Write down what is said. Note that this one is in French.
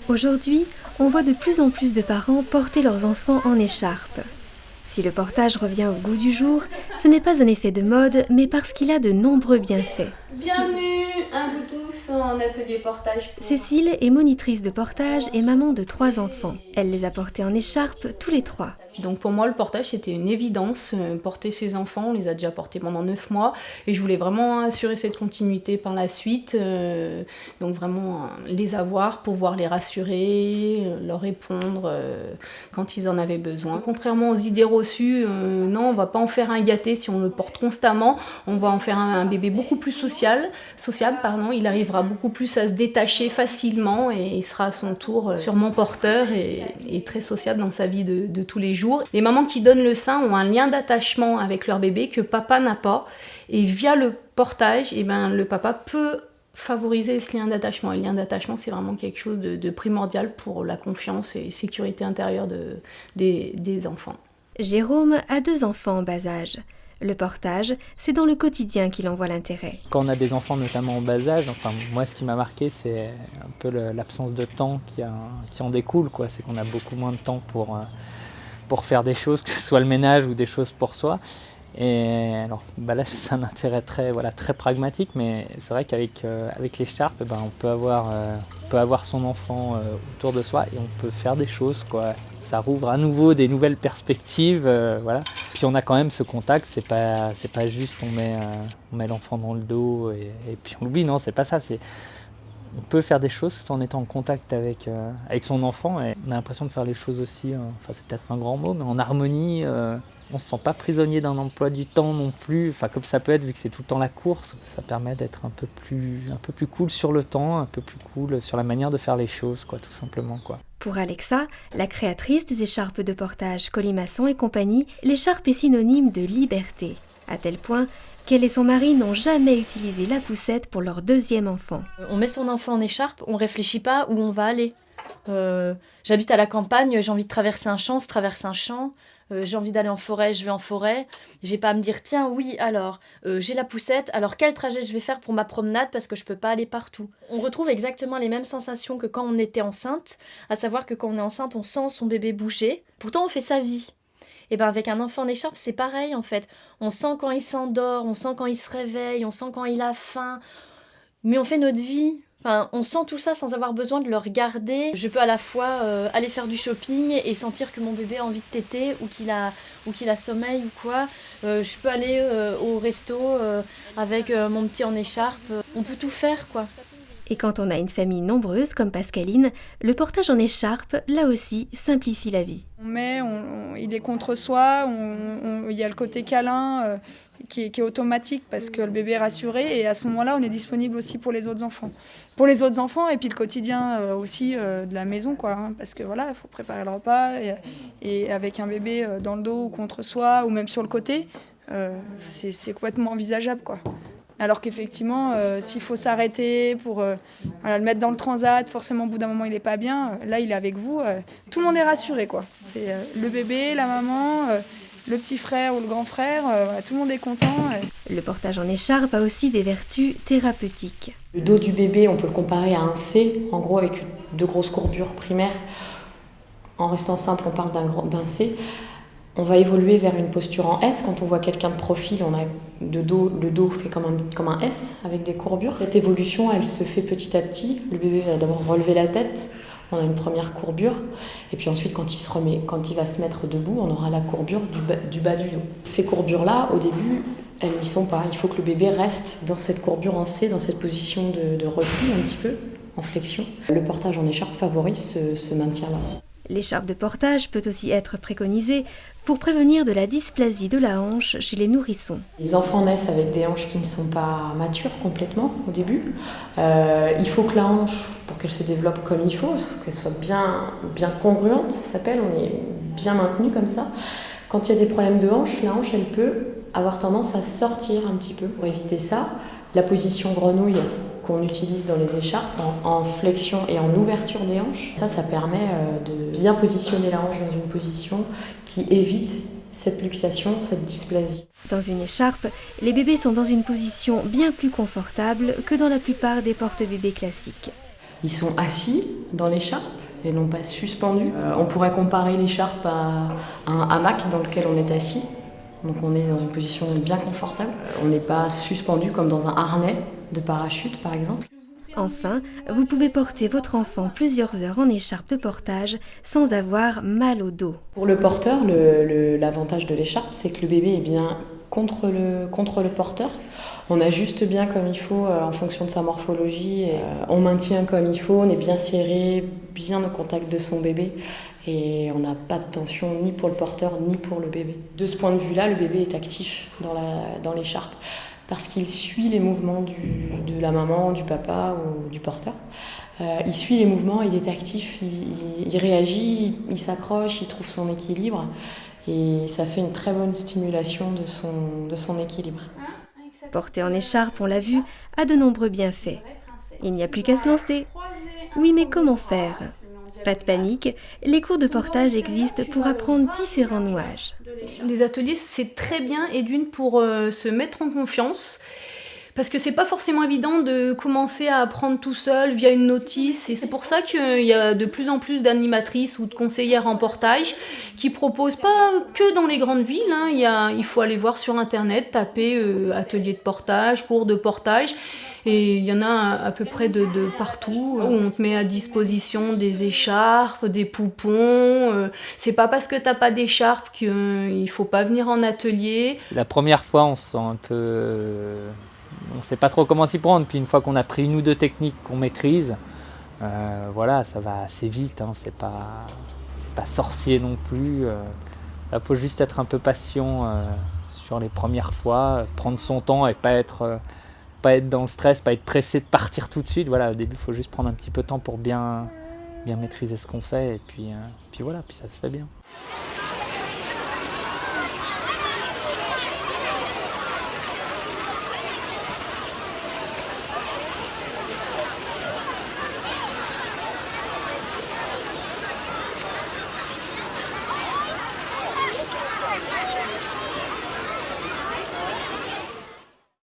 Aujourd'hui, on voit de plus en plus de parents porter leurs enfants en écharpe. Si le portage revient au goût du jour, ce n'est pas un effet de mode, mais parce qu'il a de nombreux bienfaits. Bienvenue à vous tous en atelier portage. Cécile est monitrice de portage et maman de 3 enfants. Elle les a portés en écharpe tous les 3. Donc pour moi le portage c'était une évidence, porter ses enfants, on les a déjà portés pendant 9 mois et je voulais vraiment assurer cette continuité par la suite, donc vraiment les avoir, pouvoir les rassurer, leur répondre quand ils en avaient besoin. Contrairement aux idées reçues, non on va pas en faire un gâté si on le porte constamment, on va en faire un bébé beaucoup plus sociable, il arrivera beaucoup plus à se détacher facilement et il sera à son tour sûrement porteur et très sociable dans sa vie de tous les jours. Les mamans qui donnent le sein ont un lien d'attachement avec leur bébé que papa n'a pas. Et via le portage, le papa peut favoriser ce lien d'attachement. Et le lien d'attachement, c'est vraiment quelque chose de primordial pour la confiance et sécurité intérieure des enfants. Jérôme a 2 enfants en bas âge. Le portage, c'est dans le quotidien qu'il en voit l'intérêt. Quand on a des enfants notamment en bas âge, moi ce qui m'a marqué c'est un peu l'absence de temps qui en découle, quoi. C'est qu'on a beaucoup moins de temps pour faire des choses, que ce soit le ménage ou des choses pour soi. Et alors là c'est un intérêt très pragmatique, mais c'est vrai qu'avec l'écharpe, on peut avoir son enfant autour de soi et on peut faire des choses, quoi. Ça rouvre à nouveau des nouvelles perspectives, voilà. Puis on a quand même ce contact, c'est pas juste on met l'enfant dans le dos et puis on l'oublie, non, c'est pas ça. On peut faire des choses tout en étant en contact avec son enfant et on a l'impression de faire les choses aussi, c'est peut-être un grand mot, mais en harmonie. On ne se sent pas prisonnier d'un emploi du temps non plus, comme ça peut être vu que c'est tout le temps la course. Ça permet d'être un peu plus cool sur le temps, un peu plus cool sur la manière de faire les choses, quoi, tout simplement, quoi. Pour Alexa, la créatrice des écharpes de portage Colimaçon et compagnie, l'écharpe est synonyme de liberté, à tel point qu'elle et son mari n'ont jamais utilisé la poussette pour leur 2e enfant. On met son enfant en écharpe, on réfléchit pas où on va aller. J'habite à la campagne, j'ai envie de traverser un champ, je traverse un champ. J'ai envie d'aller en forêt, je vais en forêt. J'ai pas à me dire, tiens, oui, alors, j'ai la poussette, alors quel trajet je vais faire pour ma promenade parce que je peux pas aller partout. On retrouve exactement les mêmes sensations que quand on était enceinte, à savoir que quand on est enceinte, on sent son bébé bouger. Pourtant, on fait sa vie. Et avec un enfant en écharpe, c'est pareil en fait. On sent quand il s'endort, on sent quand il se réveille, on sent quand il a faim. Mais on fait notre vie. On sent tout ça sans avoir besoin de le regarder. Je peux à la fois aller faire du shopping et sentir que mon bébé a envie de téter ou qu'il a sommeil ou quoi. Je peux aller au resto avec mon petit en écharpe. On peut tout faire, quoi. Et quand on a une famille nombreuse comme Pascaline, le portage en écharpe, là aussi, simplifie la vie. Il est contre soi, il y a le côté câlin qui est automatique parce que le bébé est rassuré et à ce moment-là, on est disponible aussi pour les autres enfants. Pour les autres enfants et puis le quotidien aussi de la maison, quoi, parce que voilà, il faut préparer le repas et avec un bébé dans le dos ou contre soi ou même sur le côté, c'est complètement envisageable, quoi. Alors qu'effectivement, s'il faut s'arrêter pour le mettre dans le transat, forcément au bout d'un moment il n'est pas bien, là il est avec vous, tout le monde est rassuré, quoi. C'est le bébé, la maman, le petit frère ou le grand frère, tout le monde est content. Le portage en écharpe a aussi des vertus thérapeutiques. Le dos du bébé, on peut le comparer à un C, en gros avec 2 grosses courbures primaires. En restant simple, on parle d'un C. On va évoluer vers une posture en S. Quand on voit quelqu'un de profil, on a le dos fait comme un S avec des courbures. Cette évolution, elle se fait petit à petit. Le bébé va d'abord relever la tête. On a une première courbure. Et puis ensuite, quand il va se mettre debout, on aura la courbure du bas du dos. Ces courbures-là, au début, elles n'y sont pas. Il faut que le bébé reste dans cette courbure en C, dans cette position de repli un petit peu, en flexion. Le portage en écharpe favorise ce maintien-là. L'écharpe de portage peut aussi être préconisée pour prévenir de la dysplasie de la hanche chez les nourrissons. Les enfants naissent avec des hanches qui ne sont pas matures complètement au début. Il faut que la hanche, pour qu'elle se développe comme il faut, qu'elle soit bien congruente, ça s'appelle, on est bien maintenu comme ça. Quand il y a des problèmes de hanche, la hanche elle peut avoir tendance à sortir un petit peu. Pour éviter ça, la position grenouille qu'on utilise dans les écharpes en flexion et en ouverture des hanches. Ça permet de bien positionner la hanche dans une position qui évite cette luxation, cette dysplasie. Dans une écharpe, les bébés sont dans une position bien plus confortable que dans la plupart des porte-bébés classiques. Ils sont assis dans l'écharpe et non pas suspendus. On pourrait comparer l'écharpe à un hamac dans lequel on est assis. Donc on est dans une position bien confortable. On n'est pas suspendu comme dans un harnais de parachute par exemple. Enfin, vous pouvez porter votre enfant plusieurs heures en écharpe de portage sans avoir mal au dos. Pour le porteur, l'avantage de l'écharpe, c'est que le bébé est bien contre le porteur. On ajuste bien comme il faut en fonction de sa morphologie. On maintient comme il faut, on est bien serré, bien au contact de son bébé. Et on n'a pas de tension ni pour le porteur ni pour le bébé. De ce point de vue-là, le bébé est actif dans l'écharpe parce qu'il suit les mouvements de la maman, du papa ou du porteur. Il suit les mouvements, il est actif, il réagit, il s'accroche, il trouve son équilibre et ça fait une très bonne stimulation de son équilibre. Porter en écharpe, on l'a vu, a de nombreux bienfaits. Il n'y a plus qu'à se lancer. Oui, mais comment faire ? Pas de panique, les cours de portage existent pour apprendre différents nouages. Les ateliers, c'est très bien, et d'une pour se mettre en confiance, parce que c'est pas forcément évident de commencer à apprendre tout seul via une notice, et c'est pour ça qu'il y a de plus en plus d'animatrices ou de conseillères en portage qui proposent pas que dans les grandes villes, hein. Il faut aller voir sur internet, taper atelier de portage, cours de portage. Et il y en a à peu près de partout, où on te met à disposition des écharpes, des poupons. C'est pas parce que t'as pas d'écharpe qu'il faut pas venir en atelier. La première fois, on se sent un peu... on sait pas trop comment s'y prendre. Puis une fois qu'on a pris une ou deux techniques qu'on maîtrise, voilà, ça va assez vite. Hein. C'est pas sorcier non plus. Là, faut juste être un peu patient sur les premières fois, prendre son temps et pas être dans le stress, pas être pressé de partir tout de suite. Voilà, au début, il faut juste prendre un petit peu de temps pour bien maîtriser ce qu'on fait et puis voilà, puis ça se fait bien.